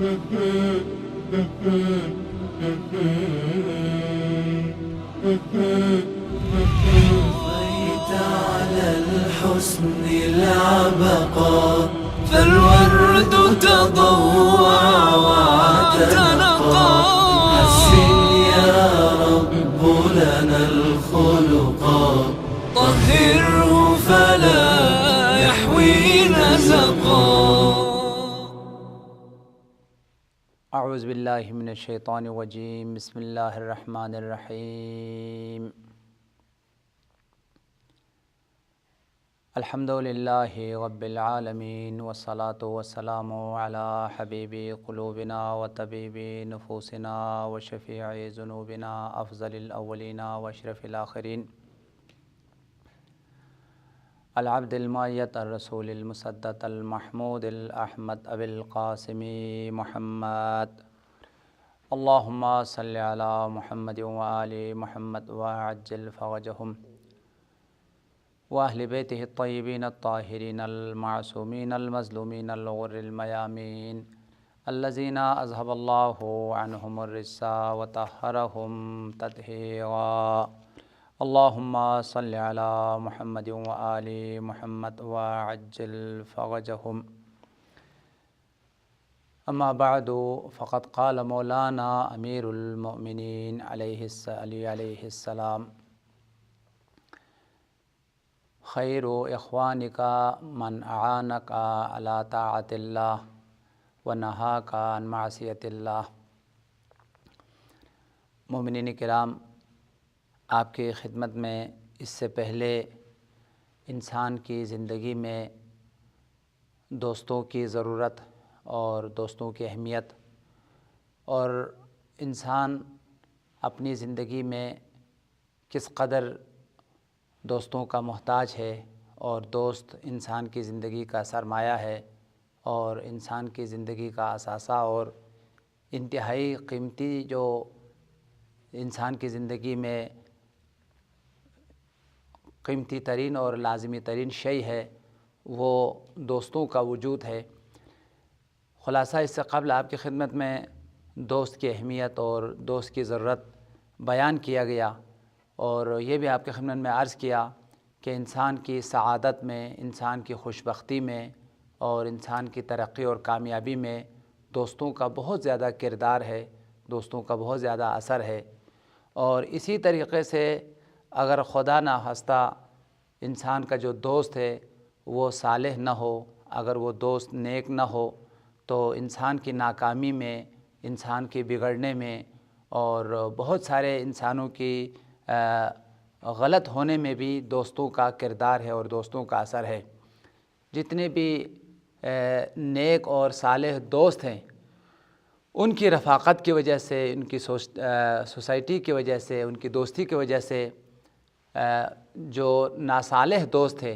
طفيت على الحسن العبقى فالورد تضوع واعتنقا حسن يا رب لنا الخلقا طهره فلا يحوي نزقا. اعوذ باللہ من الشیطان الرجیم. بسم اللہ الرحمن الرحیم. الحمد للہ رب العالمین والصلاة والسلام علی حبیب قلوبنا وطبیب نفوسنا وشفیع ذنوبنا افضل الاولین واشرف الآخرین العبد المعیت الرسول المسدد المحمود الاحمد ابی القاسم محمد. اللہم صلی علی محمد وآل محمد وعجل فرجہم واہل بیتہ الطیبین الطاہرین المعصومین المظلومین الغر المیامین الذین اذہب اللہ عنہم الرجس وطہرہم تطہیرا. اللہم صلی علی محمد وآل محمد وعجل فرجہم. اما بعد فقد قال مولانا امیر المؤمنین علیہ السلام خیر اخوانک من اعانک علی طاعت اللہ ونہاک عن معصیت اللہ. مومنین کرام، آپ کی خدمت میں اس سے پہلے انسان کی زندگی میں دوستوں کی ضرورت اور دوستوں کی اہمیت اور انسان اپنی زندگی میں کس قدر دوستوں کا محتاج ہے اور دوست انسان کی زندگی کا سرمایہ ہے اور انسان کی زندگی کا اثاثہ اور انتہائی قیمتی جو انسان کی زندگی میں قیمتی ترین اور لازمی ترین شے ہے وہ دوستوں کا وجود ہے. خلاصہ اس سے قبل آپ کی خدمت میں دوست کی اہمیت اور دوست کی ضرورت بیان کیا گیا اور یہ بھی آپ کی خدمت میں عرض کیا کہ انسان کی سعادت میں، انسان کی خوشبختی میں اور انسان کی ترقی اور کامیابی میں دوستوں کا بہت زیادہ کردار ہے، دوستوں کا بہت زیادہ اثر ہے. اور اسی طریقے سے اگر خدا نخواستہ انسان کا جو دوست ہے وہ صالح نہ ہو، اگر وہ دوست نیک نہ ہو تو انسان کی ناکامی میں، انسان کی بگڑنے میں اور بہت سارے انسانوں کی غلط ہونے میں بھی دوستوں کا کردار ہے اور دوستوں کا اثر ہے. جتنے بھی نیک اور صالح دوست ہیں ان کی رفاقت کی وجہ سے، ان کی سوسائٹی کی وجہ سے، ان کی دوستی کی وجہ سے جو ناصالح دوست تھے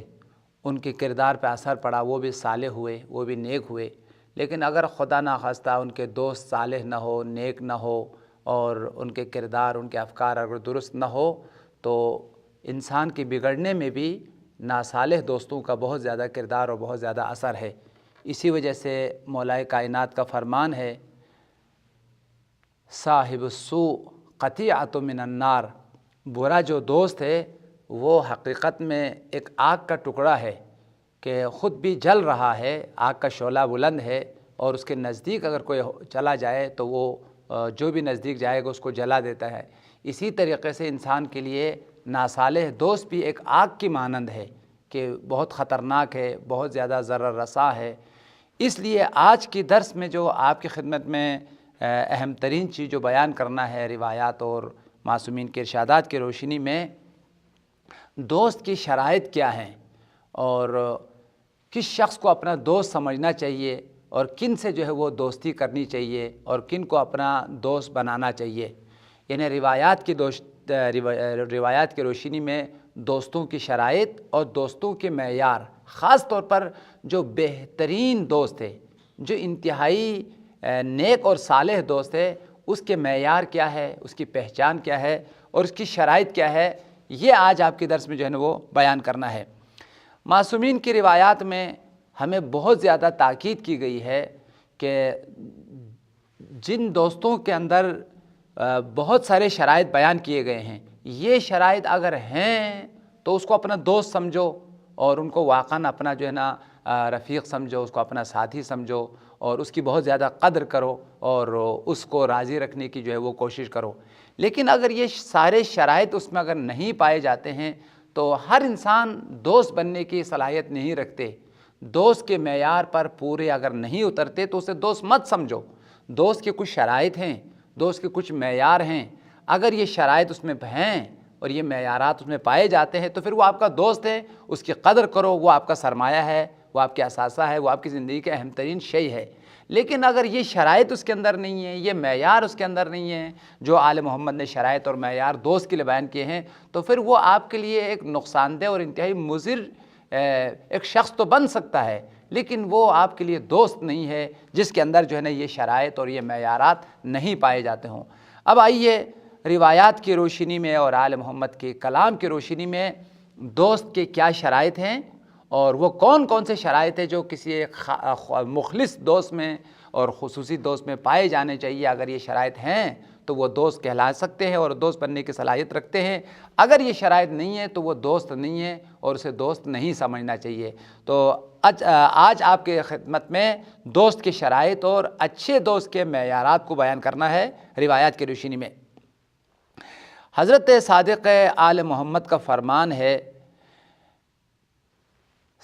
ان کے کردار پہ اثر پڑا، وہ بھی صالح ہوئے، وہ بھی نیک ہوئے. لیکن اگر خدا نخواستہ ان کے دوست صالح نہ ہو، نیک نہ ہو اور ان کے کردار، ان کے افکار اگر درست نہ ہو تو انسان کی بگڑنے میں بھی ناصالح دوستوں کا بہت زیادہ کردار اور بہت زیادہ اثر ہے. اسی وجہ سے مولائے کائنات کا فرمان ہے صاحب السوء قطیعۃ من النار. برا جو دوست ہے وہ حقیقت میں ایک آگ کا ٹکڑا ہے کہ خود بھی جل رہا ہے، آگ کا شعلہ بلند ہے اور اس کے نزدیک اگر کوئی چلا جائے تو وہ جو بھی نزدیک جائے گا اس کو جلا دیتا ہے. اسی طریقے سے انسان کے لیے ناصالح دوست بھی ایک آگ کی مانند ہے کہ بہت خطرناک ہے، بہت زیادہ ضرر رساں ہے. اس لیے آج کی درس میں جو آپ کی خدمت میں اہم ترین چیز جو بیان کرنا ہے، روایات اور معصومین کے ارشادات کی روشنی میں دوست کی شرائط کیا ہیں اور کس شخص کو اپنا دوست سمجھنا چاہیے اور کن سے جو ہے وہ دوستی کرنی چاہیے اور کن کو اپنا دوست بنانا چاہیے. یعنی روایات کی روشنی میں دوستوں کی شرائط اور دوستوں کے معیار، خاص طور پر جو بہترین دوست ہے، جو انتہائی نیک اور صالح دوست ہے، اس کے معیار کیا ہے، اس کی پہچان کیا ہے اور اس کی شرائط کیا ہے، یہ آج آپ کے درس میں جو ہے نا وہ بیان کرنا ہے. معصومین کی روایات میں ہمیں بہت زیادہ تاکید کی گئی ہے کہ جن دوستوں کے اندر بہت سارے شرائط بیان کیے گئے ہیں، یہ شرائط اگر ہیں تو اس کو اپنا دوست سمجھو اور ان کو واقعاً اپنا جو ہے نا رفیق سمجھو، اس کو اپنا ساتھی سمجھو اور اس کی بہت زیادہ قدر کرو اور اس کو راضی رکھنے کی جو ہے وہ کوشش کرو۔ لیکن اگر یہ سارے شرائط اس میں اگر نہیں پائے جاتے ہیں تو ہر انسان دوست بننے کی صلاحیت نہیں رکھتے۔ دوست کے معیار پر پورے اگر نہیں اترتے تو اسے دوست مت سمجھو۔ دوست کے کچھ شرائط ہیں، دوست کے کچھ معیار ہیں، اگر یہ شرائط اس میں ہیں اور یہ معیارات اس میں پائے جاتے ہیں تو پھر وہ آپ کا دوست ہے، اس کی قدر کرو، وہ آپ کا سرمایہ ہے، وہ آپ کے اثاثہ ہے، وہ آپ کی زندگی کا اہم ترین شے ہے۔ لیکن اگر یہ شرائط اس کے اندر نہیں ہیں، یہ معیار اس کے اندر نہیں ہیں جو آل محمد نے شرائط اور معیار دوست کے لیے بیان کیے ہیں، تو پھر وہ آپ کے لیے ایک نقصان دہ اور انتہائی مضر ایک شخص تو بن سکتا ہے، لیکن وہ آپ کے لیے دوست نہیں ہے جس کے اندر جو ہے نا یہ شرائط اور یہ معیارات نہیں پائے جاتے ہوں۔ اب آئیے روایات کی روشنی میں اور آل محمد کے کلام کی روشنی میں دوست کے کیا شرائط ہیں اور وہ کون کون سے شرائط ہیں جو کسی ایک مخلص دوست میں اور خصوصی دوست میں پائے جانے چاہیے۔ اگر یہ شرائط ہیں تو وہ دوست کہلا سکتے ہیں اور دوست بننے کی صلاحیت رکھتے ہیں، اگر یہ شرائط نہیں ہیں تو وہ دوست نہیں ہے اور اسے دوست نہیں سمجھنا چاہیے۔ تو آج آپ کے خدمت میں دوست کے شرائط اور اچھے دوست کے معیارات کو بیان کرنا ہے روایات کی روشنی میں۔ حضرت صادق آل محمد کا فرمان ہے،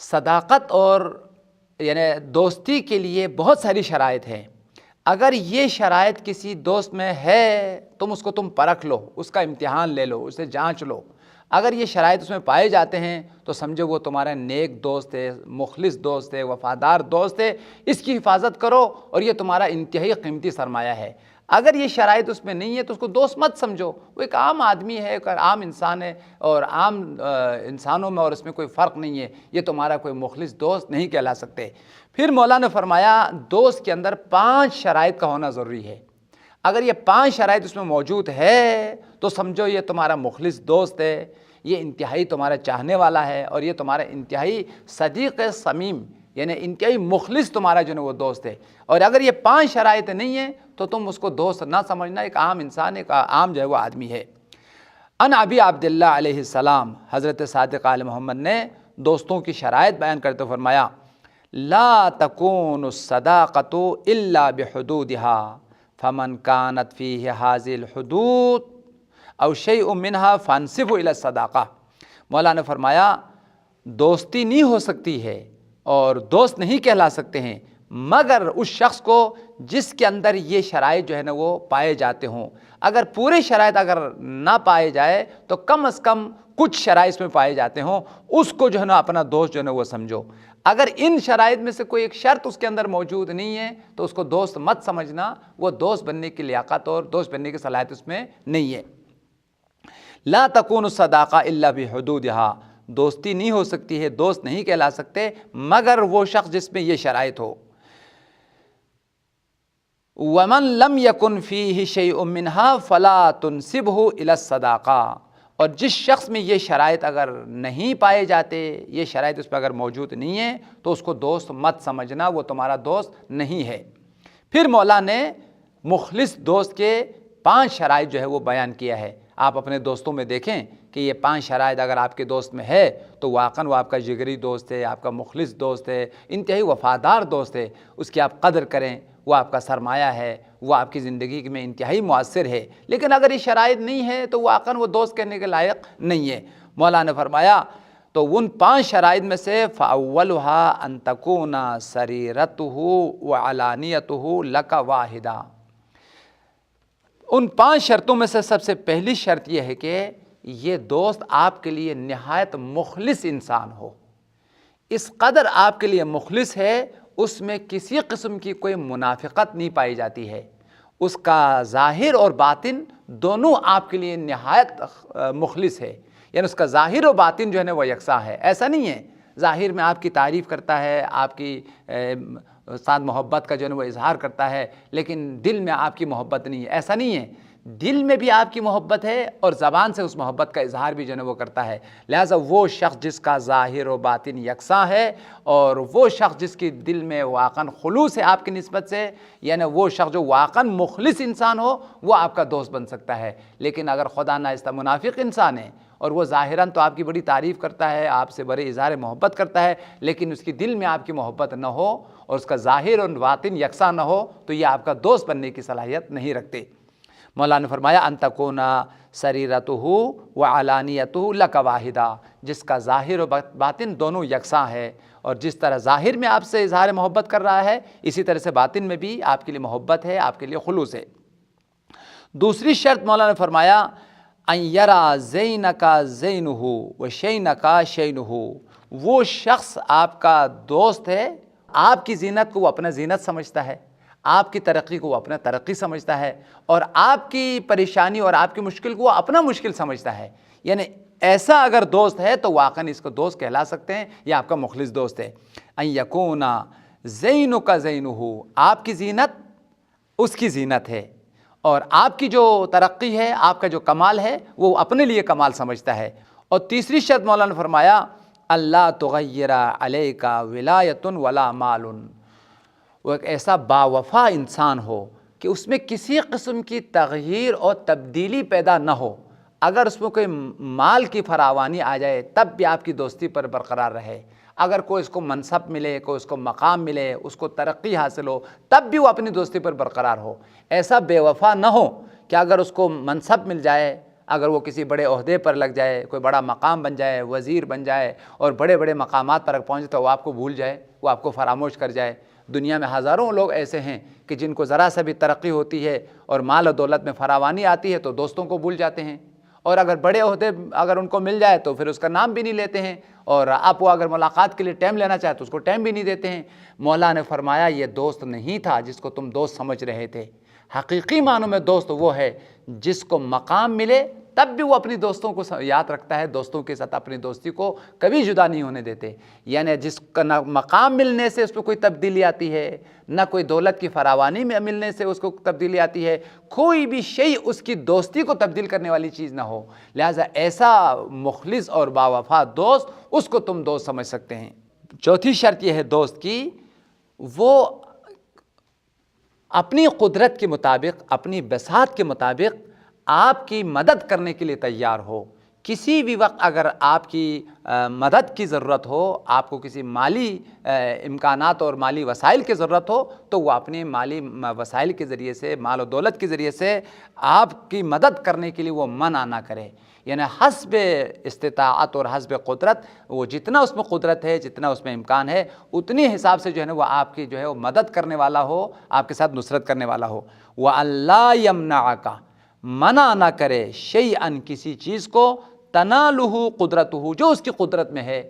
صداقت اور یعنی دوستی کے لیے بہت ساری شرائط ہیں، اگر یہ شرائط کسی دوست میں ہے تم اس کو پرکھ لو، اس کا امتحان لے لو، اسے جانچ لو۔ اگر یہ شرائط اس میں پائے جاتے ہیں تو سمجھو وہ تمہارا نیک دوست ہے، مخلص دوست ہے، وفادار دوست ہے، اس کی حفاظت کرو اور یہ تمہارا انتہائی قیمتی سرمایہ ہے۔ اگر یہ شرائط اس میں نہیں ہے تو اس کو دوست مت سمجھو، وہ ایک عام آدمی ہے، ایک عام انسان ہے اور عام انسانوں میں اور اس میں کوئی فرق نہیں ہے، یہ تمہارا کوئی مخلص دوست نہیں کہلا سکتے۔ پھر مولا نے فرمایا دوست کے اندر 5 شرائط کا ہونا ضروری ہے۔ اگر یہ 5 شرائط اس میں موجود ہے تو سمجھو یہ تمہارا مخلص دوست ہے، یہ انتہائی تمہارا چاہنے والا ہے اور یہ تمہارا انتہائی صدیق صمیم یعنی انتہائی مخلص تمہارا جو ہے وہ دوست ہے۔ اور اگر یہ 5 شرائط نہیں ہیں تو تم اس کو دوست نہ سمجھنا، ایک عام انسان، ایک عام جو ہے وہ آدمی ہے۔ ان ابی عبداللہ علیہ السلام، حضرت صادق آل محمد نے دوستوں کی شرائط بیان کرتے فرمایا، لا تکون الصداقۃ الا بحدودها فمن كانت فيه هذه الحدود او شيء منها فانسبوا الى الصداقہ۔ مولا نے فرمایا دوستی نہیں ہو سکتی ہے اور دوست نہیں کہلا سکتے ہیں مگر اس شخص کو جس کے اندر یہ شرائط جو ہے نا وہ پائے جاتے ہوں۔ اگر پورے شرائط اگر نہ پائے جائے تو کم از کم کچھ شرائط میں پائے جاتے ہوں، اس کو جو ہے نا اپنا دوست جو ہے نا وہ سمجھو۔ اگر ان شرائط میں سے کوئی ایک شرط اس کے اندر موجود نہیں ہے تو اس کو دوست مت سمجھنا، وہ دوست بننے کی لیاقت اور دوست بننے کی صلاحیت اس میں نہیں ہے۔ لا تکون الصداقہ الا بحدودها، دوستی نہیں ہو سکتی ہے، دوست نہیں کہلا سکتے مگر وہ شخص جس میں یہ شرائط ہو۔ ومن لم يكن فيه شيء منها فلا تنسبه الى الصداقہ، اور جس شخص میں یہ شرائط اگر نہیں پائے جاتے، یہ شرائط اس پہ اگر موجود نہیں ہیں تو اس کو دوست مت سمجھنا، وہ تمہارا دوست نہیں ہے۔ پھر مولا نے مخلص دوست کے 5 شرائط جو ہے وہ بیان کیا ہے۔ آپ اپنے دوستوں میں دیکھیں کہ یہ 5 شرائط اگر آپ کے دوست میں ہے تو واقعاً وہ آپ کا جگری دوست ہے، آپ کا مخلص دوست ہے، انتہائی وفادار دوست ہے، اس کی آپ قدر کریں، وہ آپ کا سرمایہ ہے، وہ آپ کی زندگی میں انتہائی مؤثر ہے۔ لیکن اگر یہ شرائط نہیں ہے تو واقعاً وہ دوست کہنے کے لائق نہیں ہے۔ مولا نے فرمایا تو ان 5 شرائط میں سے فَأَوَّلُهَا أَن تَكُونَ سَرِيرَتُهُ وَعَلَانِيَتُهُ لَكَ وَاحِدًا، ان 5 شرطوں میں سے سب سے پہلی شرط یہ ہے کہ یہ دوست آپ کے لیے نہایت مخلص انسان ہو، اس قدر آپ کے لیے مخلص ہے اس میں کسی قسم کی کوئی منافقت نہیں پائی جاتی ہے، اس کا ظاہر اور باطن دونوں آپ کے لیے نہایت مخلص ہے، یعنی اس کا ظاہر و باطن جو ہے نا وہ یکساں ہے۔ ایسا نہیں ہے ظاہر میں آپ کی تعریف کرتا ہے، آپ کی ساتھ محبت کا جو ہے وہ اظہار کرتا ہے لیکن دل میں آپ کی محبت نہیں ہے، ایسا نہیں ہے۔ دل میں بھی آپ کی محبت ہے اور زبان سے اس محبت کا اظہار بھی جو ہے وہ کرتا ہے۔ لہٰذا وہ شخص جس کا ظاہر و باطن یکساں ہے اور وہ شخص جس کی دل میں واقعاً خلوص ہے آپ کی نسبت سے، یعنی وہ شخص جو واقعاً مخلص انسان ہو، وہ آپ کا دوست بن سکتا ہے۔ لیکن اگر خدا نخواستہ منافق انسان ہے اور وہ ظاہراً تو آپ کی بڑی تعریف کرتا ہے، آپ سے بڑے اظہار محبت کرتا ہے، لیکن اس کی دل میں آپ کی محبت نہ ہو اور اس کا ظاہر اور باطن یکساں نہ ہو، تو یہ آپ کا دوست بننے کی صلاحیت نہیں رکھتے۔ مولا نے فرمایا ان تکون سریرتہ و علانیتہ لک واحدہ، جس کا ظاہر و باطن دونوں یکساں ہے، اور جس طرح ظاہر میں آپ سے اظہار محبت کر رہا ہے، اسی طرح سے باطن میں بھی آپ کے لیے محبت ہے، آپ کے لیے خلوص ہے۔ دوسری شرط مولا نے فرمایا ان یرا زینک زینہ و شینک شینہ، وہ شخص آپ کا دوست ہے، آپ کی زینت کو وہ اپنا زینت سمجھتا ہے، آپ کی ترقی کو وہ اپنا ترقی سمجھتا ہے، اور آپ کی پریشانی اور آپ کی مشکل کو وہ اپنا مشکل سمجھتا ہے۔ یعنی ایسا اگر دوست ہے تو واقعاً اس کو دوست کہلا سکتے ہیں، یہ آپ کا مخلص دوست ہے۔ ان یکون زینک زینہ، آپ کی زینت اس کی زینت ہے، اور آپ کی جو ترقی ہے، آپ کا جو کمال ہے، وہ اپنے لیے کمال سمجھتا ہے۔ اور تیسری شرط مولانا نے فرمایا اللہ تغیر علیک ولایت ولا مال، وہ ایک ایسا باوفا انسان ہو کہ اس میں کسی قسم کی تغییر اور تبدیلی پیدا نہ ہو۔ اگر اس میں کوئی مال کی فراوانی آ جائے تب بھی آپ کی دوستی پر برقرار رہے، اگر کوئی اس کو منصب ملے، کوئی اس کو مقام ملے، اس کو ترقی حاصل ہو، تب بھی وہ اپنی دوستی پر برقرار ہو۔ ایسا بے وفا نہ ہو کہ اگر اس کو منصب مل جائے، اگر وہ کسی بڑے عہدے پر لگ جائے، کوئی بڑا مقام بن جائے، وزیر بن جائے اور بڑے بڑے مقامات پر پہنچے تو وہ آپ کو بھول جائے، وہ آپ کو فراموش کر جائے۔ دنیا میں ہزاروں لوگ ایسے ہیں کہ جن کو ذرا سا بھی ترقی ہوتی ہے اور مال و دولت میں فراوانی آتی ہے تو دوستوں کو بھول جاتے ہیں، اور اگر بڑے عہدے اگر ان کو مل جائے تو پھر اس کا نام بھی نہیں لیتے ہیں، اور آپ وہ اگر ملاقات کے لیے ٹائم لینا چاہے تو اس کو ٹائم بھی نہیں دیتے ہیں۔ مولا نے فرمایا یہ دوست نہیں تھا جس کو تم دوست سمجھ رہے تھے۔ حقیقی معنوں میں دوست وہ ہے جس کو مقام ملے تب بھی وہ اپنی دوستوں کو یاد رکھتا ہے، دوستوں کے ساتھ اپنی دوستی کو کبھی جدا نہیں ہونے دیتے۔ یعنی جس کا نہ مقام ملنے سے اس پہ کوئی تبدیلی آتی ہے، نہ کوئی دولت کی فراوانی میں ملنے سے اس کو تبدیلی آتی ہے، کوئی بھی شیء اس کی دوستی کو تبدیل کرنے والی چیز نہ ہو، لہٰذا ایسا مخلص اور باوفا دوست اس کو تم دوست سمجھ سکتے ہیں۔ چوتھی شرط یہ ہے دوست کی، وہ اپنی قدرت کے مطابق، اپنی بساط کے مطابق آپ کی مدد کرنے کے لیے تیار ہو۔ کسی بھی وقت اگر آپ کی مدد کی ضرورت ہو، آپ کو کسی مالی امکانات اور مالی وسائل کی ضرورت ہو تو وہ اپنے مالی وسائل کے ذریعے سے، مال و دولت کے ذریعے سے آپ کی مدد کرنے کے لیے وہ منع نہ کرے۔ یعنی حسب استطاعت اور حسب قدرت، وہ جتنا اس میں قدرت ہے، جتنا اس میں امکان ہے، اتنی حساب سے جو ہے نا وہ آپ کی جو ہے وہ مدد کرنے والا ہو، آپ کے ساتھ نصرت کرنے والا ہو۔ وَأَلَّا يَمْنَعَكَ، منع نہ کرے شیئاً کسی چیز کو، تنالہ قدرتہ، جو اس کی قدرت میں ہے،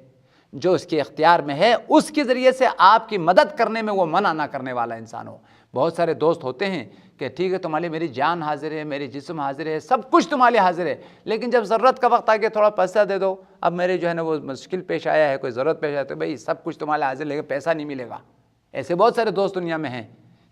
جو اس کے اختیار میں ہے، اس کے ذریعے سے آپ کی مدد کرنے میں وہ منع نہ کرنے والا انسان ہو۔ بہت سارے دوست ہوتے ہیں کہ ٹھیک ہے تمہارے لیے میری جان حاضر ہے، میری جسم حاضر ہے، سب کچھ تمہارے لیے حاضر ہے، لیکن جب ضرورت کا وقت آ گیا تھوڑا پیسہ دے دو، اب میرے جو ہے نا وہ مشکل پیش آیا ہے، کوئی ضرورت پیش آیا تو بھائی سب کچھ تمہارے حاضر، لیکن پیسہ نہیں ملے گا۔ ایسے بہت سارے دوست دنیا میں ہیں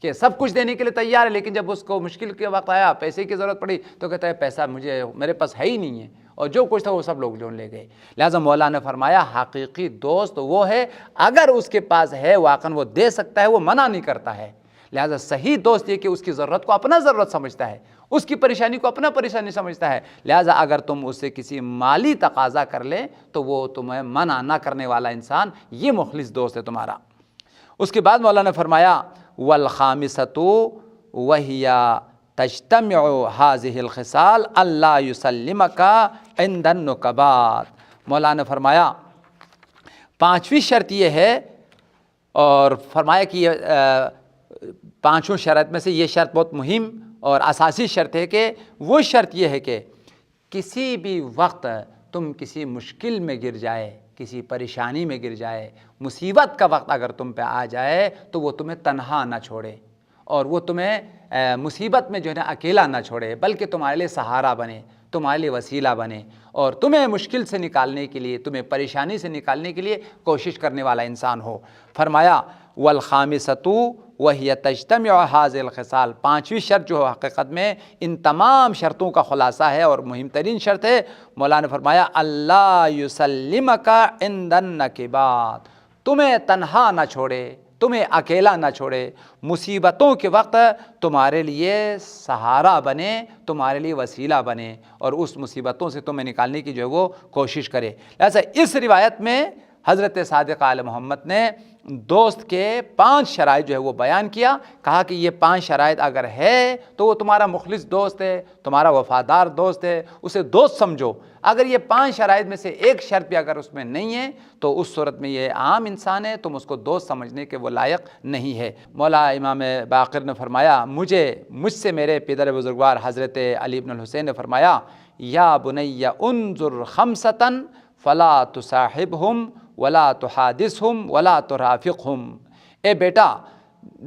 کہ سب کچھ دینے کے لیے تیار ہے، لیکن جب اس کو مشکل کے وقت آیا، پیسے کی ضرورت پڑی تو کہتا ہے پیسہ میرے پاس ہے ہی نہیں ہے، اور جو کچھ تھا وہ سب لوگ جو لے گئے۔ لہٰذا مولا نے فرمایا حقیقی دوست وہ ہے اگر اس کے پاس ہے واقعاً وہ دے سکتا ہے، وہ منع نہیں کرتا ہے۔ لہٰذا صحیح دوست یہ کہ اس کی ضرورت کو اپنا ضرورت سمجھتا ہے، اس کی پریشانی کو اپنا پریشانی سمجھتا ہے، لہٰذا اگر تم اس سے کسی مالی تقاضا کر لیں تو وہ تمہیں منع نہ کرنے والا انسان، یہ مخلص دوست ہے تمہارا۔ اس کے بعد مولا نے فرمایا والخامسۃ وہی تجتمع هذه الخصال اللہ یسلمک عند النکبات۔ مولا نے فرمایا پانچویں شرط یہ ہے، اور فرمایا کہ یہ پانچوں شرط میں سے یہ شرط بہت مہم اور اساسی شرط ہے، کہ وہ شرط یہ ہے کہ کسی بھی وقت تم کسی مشکل میں گر جائے، کسی پریشانی میں گر جائے، مصیبت کا وقت اگر تم پہ آ جائے تو وہ تمہیں تنہا نہ چھوڑے، اور وہ تمہیں مصیبت میں جو ہے نا اکیلا نہ چھوڑے، بلکہ تمہارے لیے سہارا بنے، تمہارے لیے وسیلہ بنے، اور تمہیں مشکل سے نکالنے کے لیے، تمہیں پریشانی سے نکالنے کے لیے کوشش کرنے والا انسان ہو۔ فرمایا والخامسۃ وہی تجتمع ھذہ الخصال، پانچویں شرط جو حقیقت میں ان تمام شرطوں کا خلاصہ ہے اور مہم ترین شرط ہے، مولا نے فرمایا اللہ یسلمک عند النکبات، تمہیں تنہا نہ چھوڑے، تمہیں اکیلا نہ چھوڑے، مصیبتوں کے وقت تمہارے لیے سہارا بنے، تمہارے لیے وسیلہ بنے، اور اس مصیبتوں سے تمہیں نکالنے کی جو ہے وہ کوشش کرے۔ لہٰذا اس روایت میں حضرت صادق آل محمد نے دوست کے 5 شرائط جو ہے وہ بیان کیا، کہا کہ یہ 5 شرائط اگر ہے تو وہ تمہارا مخلص دوست ہے، تمہارا وفادار دوست ہے، اسے دوست سمجھو۔ اگر یہ 5 شرائط میں سے ایک شرط بھی اگر اس میں نہیں ہے تو اس صورت میں یہ عام انسان ہے، تم اس کو دوست سمجھنے کے وہ لائق نہیں ہے۔ مولا امام باقر نے فرمایا، مجھ سے میرے پدر بزرگوار حضرت علی بن الحسین نے فرمایا، یا بنی انظر خمسۃ فلا تصاحبہم ولا تحادثہم ولا ترافقہم، اے بیٹا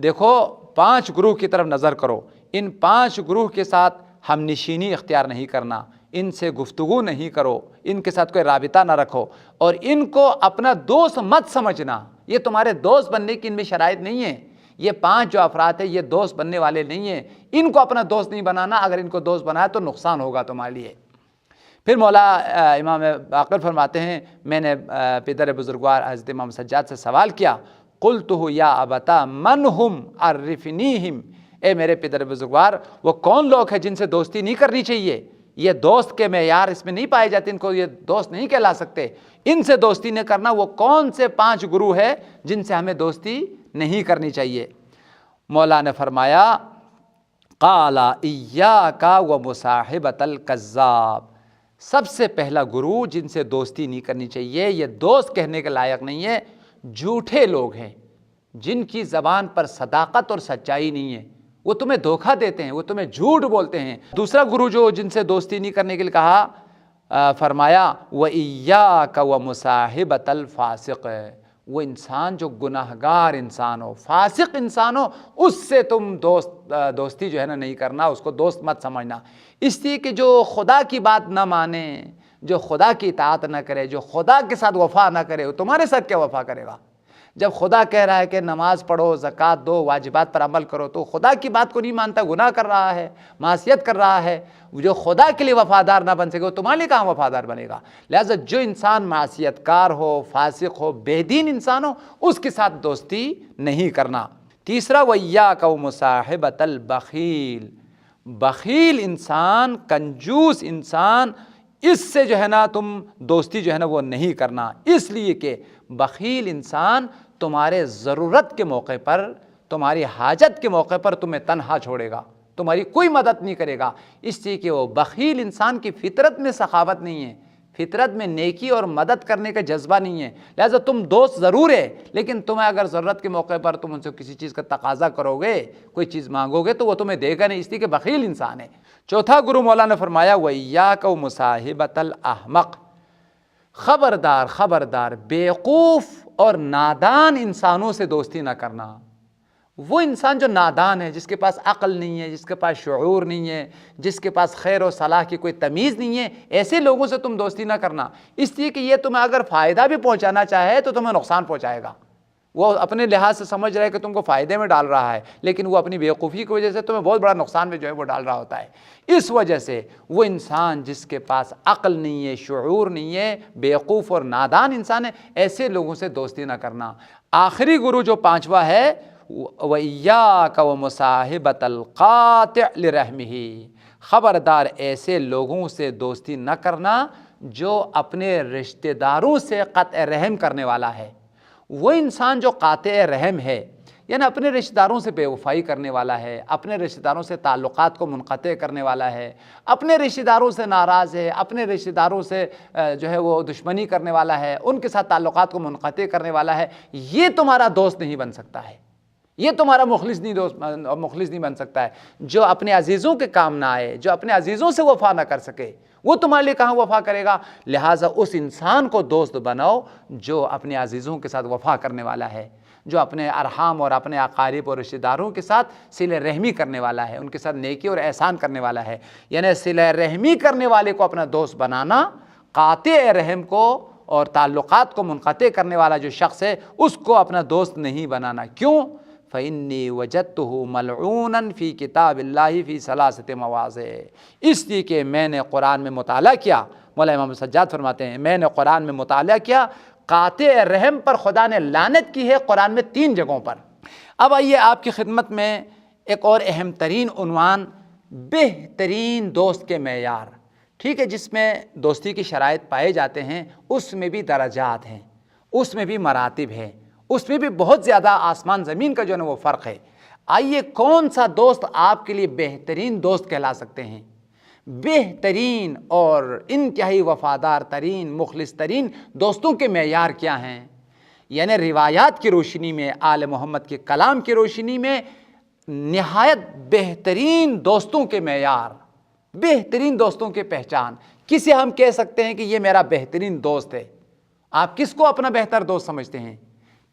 دیکھو 5 گروہ کی طرف نظر کرو، ان 5 گروہ کے ساتھ ہم نشینی اختیار نہیں کرنا، ان سے گفتگو نہیں کرو، ان کے ساتھ کوئی رابطہ نہ رکھو، اور ان کو اپنا دوست مت سمجھنا، یہ تمہارے دوست بننے کی ان میں شرائط نہیں ہے، یہ 5 جو افراد ہیں یہ دوست بننے والے نہیں ہیں، ان کو اپنا دوست نہیں بنانا، اگر ان کو دوست بنایا تو نقصان ہوگا تمہارے لیے۔ پھر مولا امام باقر فرماتے ہیں، میں نے پدر بزرگوار حضرت امام سجاد سے سوال کیا، قلتہ یا ابتا من ہم عرفنیہم، اے میرے پدر بزرگوار وہ کون لوگ ہیں جن سے دوستی نہیں کرنی چاہیے، یہ دوست کے معیار اس میں نہیں پائے جاتے، ان کو یہ دوست نہیں کہلا سکتے، ان سے دوستی نہیں کرنا، وہ کون سے 5 گروہ ہے جن سے ہمیں دوستی نہیں کرنی چاہیے؟ مولا نے فرمایا، قال ایاک ومصاحبۃ الکذاب، سب سے پہلا گروہ جن سے دوستی نہیں کرنی چاہیے، یہ دوست کہنے کے لائق نہیں ہے، جھوٹے لوگ ہیں جن کی زبان پر صداقت اور سچائی نہیں ہے، وہ تمہیں دھوکہ دیتے ہیں، وہ تمہیں جھوٹ بولتے ہیں۔ دوسرا گروہ جو جن سے دوستی نہیں کرنے کے لیے کہا، فرمایا وَإِيَّاكَ وَمُصَاحِبَةَ الْفَاسِقِ، وہ انسان جو گناہگار انسان ہو، فاسق انسان ہو، اس سے تم دوستی جو ہے نا نہیں کرنا، اس کو دوست مت سمجھنا، اس لیے کہ جو خدا کی بات نہ مانے، جو خدا کی اطاعت نہ کرے، جو خدا کے ساتھ وفا نہ کرے، وہ تمہارے ساتھ کیا وفا کرے گا؟ جب خدا کہہ رہا ہے کہ نماز پڑھو، زکوٰۃ دو، واجبات پر عمل کرو، تو خدا کی بات کو نہیں مانتا، گناہ کر رہا ہے، معصیت کر رہا ہے، جو خدا کے لیے وفادار نہ بن سکے وہ تمہارے لیے کہاں وفادار بنے گا؟ لہٰذا جو انسان معصیت کار ہو، فاسق ہو، بے دین انسان ہو، اس کے ساتھ دوستی نہیں کرنا۔ تیسرا وَإِيَّاكَ وَمُصَاحِبَةَ الْبَخِيلِ، بخیل انسان، کنجوس انسان، اس سے جو ہے نا تم دوستی جو ہے نا وہ نہیں کرنا، اس لیے کہ بخیل انسان تمہارے ضرورت کے موقع پر، تمہاری حاجت کے موقع پر تمہیں تنہا چھوڑے گا، تمہاری کوئی مدد نہیں کرے گا، اس لیے کہ وہ بخیل انسان کی فطرت میں سخاوت نہیں ہے، فطرت میں نیکی اور مدد کرنے کا جذبہ نہیں ہے، لہٰذا تم دوست ضرور ہے، لیکن تمہیں اگر ضرورت کے موقع پر تم ان سے کسی چیز کا تقاضا کرو گے، کوئی چیز مانگو گے تو وہ تمہیں دے گا نہیں، اس لیے کہ بخیل انسان ہے۔ چوتھا گروہ مولا نے فرمایا وَإِيَّاكَ وَمُصَاحِبَةَ الْأَحْمَقِ، خبردار خبردار بیوقوف اور نادان انسانوں سے دوستی نہ کرنا۔ وہ انسان جو نادان ہے، جس کے پاس عقل نہیں ہے، جس کے پاس شعور نہیں ہے، جس کے پاس خیر و صلاح کی کوئی تمیز نہیں ہے، ایسے لوگوں سے تم دوستی نہ کرنا، اس لیے کہ یہ تمہیں اگر فائدہ بھی پہنچانا چاہے تو تمہیں نقصان پہنچائے گا۔ وہ اپنے لحاظ سے سمجھ رہا ہے کہ تم کو فائدے میں ڈال رہا ہے، لیکن وہ اپنی بیوقوفی کی وجہ سے تمہیں بہت بڑا نقصان میں جو ہے وہ ڈال رہا ہوتا ہے۔ اس وجہ سے وہ انسان جس کے پاس عقل نہیں ہے، شعور نہیں ہے، بیوقوف اور نادان انسان ہے، ایسے لوگوں سے دوستی نہ کرنا۔ آخری گروہ جو 5واں ہے وَإِيَّاكَ وَمُصَاحِبَةَ الْقَاطِعِ لِرَحْمِهِ، خبردار ایسے لوگوں سے دوستی نہ کرنا جو اپنے رشتہ داروں سے قطع رحم کرنے والا ہے۔ وہ انسان جو قاطع رحم ہے، یعنی اپنے رشتہ داروں سے بے وفائی کرنے والا ہے، اپنے رشتہ داروں سے تعلقات کو منقطع کرنے والا ہے، اپنے رشتہ داروں سے ناراض ہے، اپنے رشتہ داروں سے جو ہے وہ دشمنی کرنے والا ہے، ان کے ساتھ تعلقات کو منقطع کرنے والا ہے، یہ تمہارا دوست نہیں بن سکتا ہے، یہ تمہارا مخلص نہیں بن سکتا ہے۔ جو اپنے عزیزوں کے کام نہ آئے، جو اپنے عزیزوں سے وفا نہ کر سکے، وہ تمہارے لیے کہاں وفا کرے گا؟ لہٰذا اس انسان کو دوست بناؤ جو اپنے عزیزوں کے ساتھ وفا کرنے والا ہے، جو اپنے ارحام اور اپنے اقارب اور رشتہ داروں کے ساتھ صلہ رحمی کرنے والا ہے، ان کے ساتھ نیکی اور احسان کرنے والا ہے۔ یعنی صلہ رحمی کرنے والے کو اپنا دوست بنانا، قاطع رحم کو اور تعلقات کو منقطع کرنے والا جو شخص ہے اس کو اپنا دوست نہیں بنانا۔ کیوں؟ فإنی وجدتہ ملعونا فی کتاب اللہ فی ثلاثۃ مواضع، اس لیے کہ میں نے قرآن میں مطالعہ کیا، مولانا امام سجاد فرماتے ہیں میں نے قرآن میں مطالعہ کیا، قاطع رحم پر خدا نے لعنت کی ہے قرآن میں 3 جگہوں پر۔ اب آئیے آپ کی خدمت میں ایک اور اہم ترین عنوان، بہترین دوست کے معیار، ٹھیک ہے، جس میں دوستی کی شرائط پائے جاتے ہیں، اس میں بھی درجات ہیں، اس میں بھی مراتب ہے، اس میں بھی بہت زیادہ آسمان زمین کا جو ہے نا وہ فرق ہے۔ آئیے کون سا دوست آپ کے لیے بہترین دوست کہلا سکتے ہیں؟ بہترین اور انتہائی وفادار ترین مخلص ترین دوستوں کے معیار کیا ہیں؟ یعنی روایات کی روشنی میں، آل محمد کے کلام کی روشنی میں نہایت بہترین دوستوں کے معیار، بہترین دوستوں کے پہچان، کسے ہم کہہ سکتے ہیں کہ یہ میرا بہترین دوست ہے؟ آپ کس کو اپنا بہتر دوست سمجھتے ہیں؟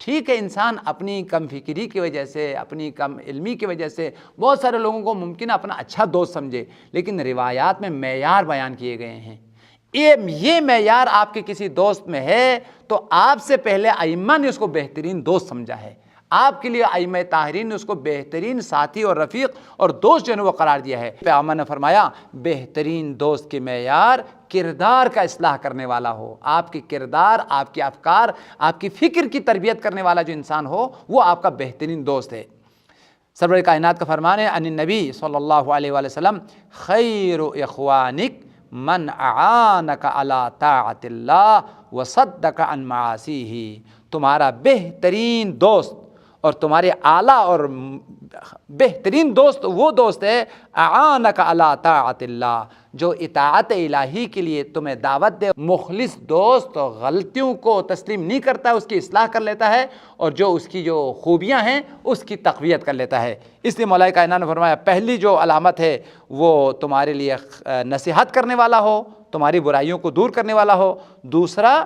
ٹھیک ہے، انسان اپنی کم فکری کی وجہ سے، اپنی کم علمی کی وجہ سے بہت سارے لوگوں کو ممکن اپنا اچھا دوست سمجھے، لیکن روایات میں معیار بیان کیے گئے ہیں۔ یہ معیار آپ کے کسی دوست میں ہے تو آپ سے پہلے ائمہ نے اس کو بہترین دوست سمجھا ہے، آپ کے لیے ائمہ طاہرین نے اس کو بہترین ساتھی اور رفیق اور دوست جو ہے وہ قرار دیا ہے۔ پیغمبر نے فرمایا بہترین دوست کے معیار کردار کا اصلاح کرنے والا ہو، آپ کی کردار، آپ کے افکار، آپ کی فکر کی تربیت کرنے والا جو انسان ہو وہ آپ کا بہترین دوست ہے۔ سرور کائنات کا فرمان ہے ان النبی صلی اللہ علیہ وآلہ وسلم خیر اخوانک من اعانک علی طاعت اللہ وصدک عن معاصیہ، تمہارا بہترین دوست اور تمہارے اعلیٰ اور بہترین دوست وہ دوست ہے اعانک علی طاعت اللہ، جو اطاعت الہی کے لیے تمہیں دعوت دے۔ مخلص دوست غلطیوں کو تسلیم نہیں کرتا ہے، اس کی اصلاح کر لیتا ہے، اور جو اس کی جو خوبیاں ہیں اس کی تقویت کر لیتا ہے۔ اس لیے مولا کائنات نے فرمایا پہلی جو علامت ہے وہ تمہارے لیے نصیحت کرنے والا ہو، تمہاری برائیوں کو دور کرنے والا ہو۔ دوسرا،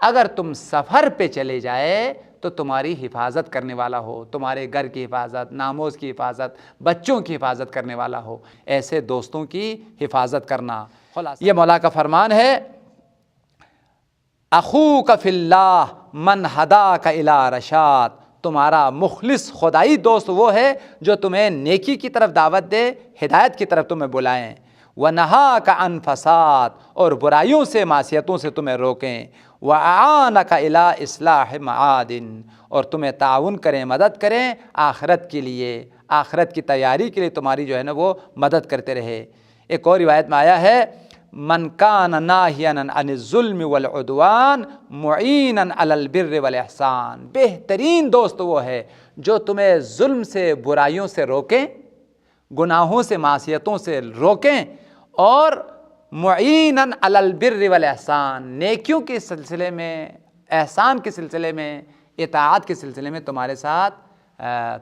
اگر تم سفر پہ چلے جائے تو تمہاری حفاظت کرنے والا ہو، تمہارے گھر کی حفاظت، ناموز کی حفاظت، بچوں کی حفاظت کرنے والا ہو۔ ایسے دوستوں کی حفاظت کرنا، یہ مولا کا فرمان ہے اخوک فی اللہ من ہداک الی رشاد، تمہارا مخلص خدائی دوست وہ ہے جو تمہیں نیکی کی طرف دعوت دے، ہدایت کی طرف تمہیں بلائیں، وَنَهَاكَ عَنْ فَسَاد، اور برائیوں سے معصیتوں سے تمہیں روکیں، وَأَعَانَكَ إِلَىٰ إِصْلَاحِ مَعَادٍ، اور تمہیں تعاون کریں، مدد کریں آخرت کے لیے، آخرت کی تیاری کے لیے تمہاری جو ہے نا وہ مدد کرتے رہے۔ ایک اور روایت میں آیا ہے من کان ناہیا عن الظلم والعدوان معینا علی البر والاحسان، بہترین دوست وہ ہے جو تمہیں ظلم سے، برائیوں سے روکیں، گناہوں سے، معصیتوں سے روکیں، اور معینا علی البر والاحسان، نیکیوں کے سلسلے میں، احسان کے سلسلے میں، اطاعت کے سلسلے میں تمہارے ساتھ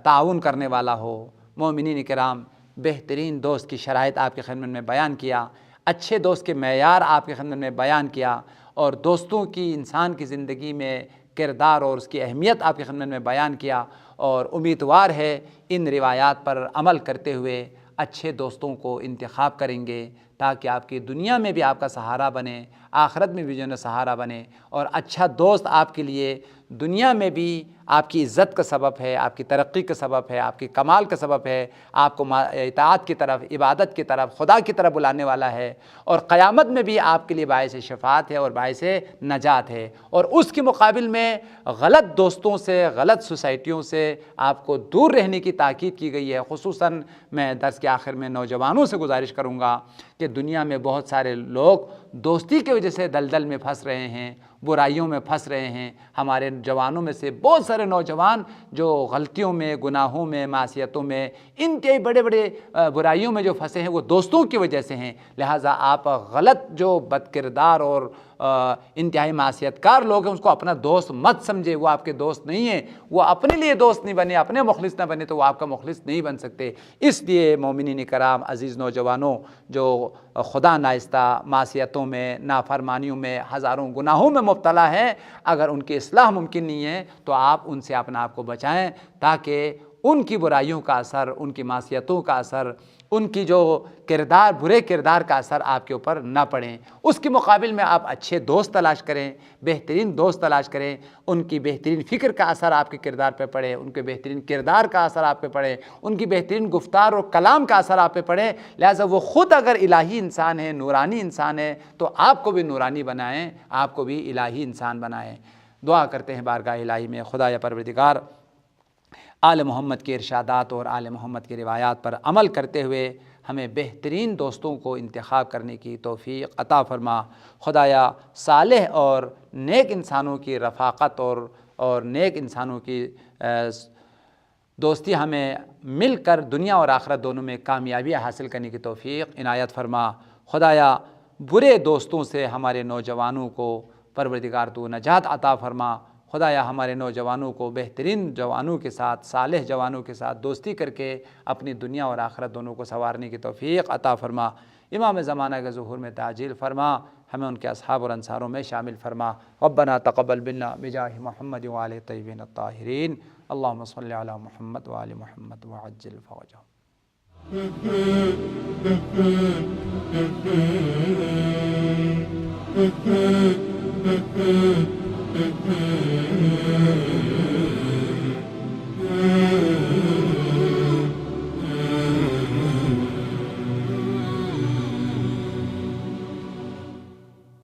تعاون کرنے والا ہو۔ مومنین کرام، بہترین دوست کی شرائط آپ کی خدمت میں بیان کیا، اچھے دوست کے معیار آپ کی خدمت میں بیان کیا، اور دوستوں کی انسان کی زندگی میں کردار اور اس کی اہمیت آپ کی خدمت میں بیان کیا، اور امیدوار ہے ان روایات پر عمل کرتے ہوئے اچھے دوستوں کو انتخاب کریں گے تاکہ آپ کی دنیا میں بھی آپ کا سہارا بنے، آخرت میں بھی جو ہے سہارا بنے، اور اچھا دوست آپ کے لیے دنیا میں بھی آپ کی عزت کا سبب ہے، آپ کی ترقی کا سبب ہے، آپ کی کمال کا سبب ہے، آپ کو اطاعت کی طرف، عبادت کی طرف، خدا کی طرف بلانے والا ہے، اور قیامت میں بھی آپ کے لیے باعث شفاعت ہے اور باعث نجات ہے۔ اور اس کے مقابل میں غلط دوستوں سے، غلط سوسائٹیوں سے آپ کو دور رہنے کی تاکید کی گئی ہے۔ خصوصاً میں درس کے آخر میں نوجوانوں سے گزارش کروں گا کہ دنیا میں بہت سارے لوگ دوستی کی وجہ سے دلدل میں پھنس رہے ہیں، برائیوں میں پھنس رہے ہیں۔ ہمارے جوانوں میں سے بہت سارے نوجوان جو غلطیوں میں، گناہوں میں، معصیتوں میں، انتہائی بڑے بڑے برائیوں میں جو پھنسے ہیں وہ دوستوں کی وجہ سے ہیں۔ لہٰذا آپ غلط جو بد کردار اور انتہائی معصیت کار لوگ ہیں اس کو اپنا دوست مت سمجھے، وہ آپ کے دوست نہیں ہیں، وہ اپنے لیے دوست نہیں بنے، اپنے مخلص نہ بنے تو وہ آپ کا مخلص نہیں بن سکتے۔ اس لیے مومنین کرام، عزیز نوجوانوں جو خدا نائستہ معصیتوں میں، نافرمانیوں میں، ہزاروں گناہوں میں مبتلا ہیں، اگر ان کی اصلاح ممکن نہیں ہے تو آپ ان سے اپنا آپ کو بچائیں تاکہ ان کی برائیوں کا اثر، ان کی معصیتوں کا اثر، ان کی جو کردار، برے کردار کا اثر آپ کے اوپر نہ پڑیں۔ اس کے مقابل میں آپ اچھے دوست تلاش کریں، بہترین دوست تلاش کریں، ان کی بہترین فکر کا اثر آپ کے کردار پہ پڑے، ان کے بہترین کردار کا اثر آپ پہ پڑے، ان کی بہترین گفتار اور کلام کا اثر آپ پہ پڑے۔ لہٰذا وہ خود اگر الہی انسان ہے، نورانی انسان ہے، تو آپ کو بھی نورانی بنائیں، آپ کو بھی الہی انسان بنائیں۔ دعا کرتے ہیں بارگاہ الہی میں، خدا یا پروردگار آل محمد کے ارشادات اور آل محمد کی روایات پر عمل کرتے ہوئے ہمیں بہترین دوستوں کو انتخاب کرنے کی توفیق عطا فرما۔ خدایا صالح اور نیک انسانوں کی رفاقت اور نیک انسانوں کی دوستی ہمیں مل کر دنیا اور آخرت دونوں میں کامیابی حاصل کرنے کی توفیق عنایت فرما۔ خدایا برے دوستوں سے ہمارے نوجوانوں کو پروردگار تو نجات عطا فرما۔ خدایا ہمارے نوجوانوں کو بہترین جوانوں کے ساتھ، صالح جوانوں کے ساتھ دوستی کر کے اپنی دنیا اور آخرت دونوں کو سنوارنے کی توفیق عطا فرما۔ امام زمانہ کے ظہور میں تعجیل فرما، ہمیں ان کے اصحاب اور انصاروں میں شامل فرما۔ ربنا تقبل منا بجاہ محمد وآل الطیبین الطاہرین، اللہم صلی علی محمد وآل محمد وعجل فرجہم۔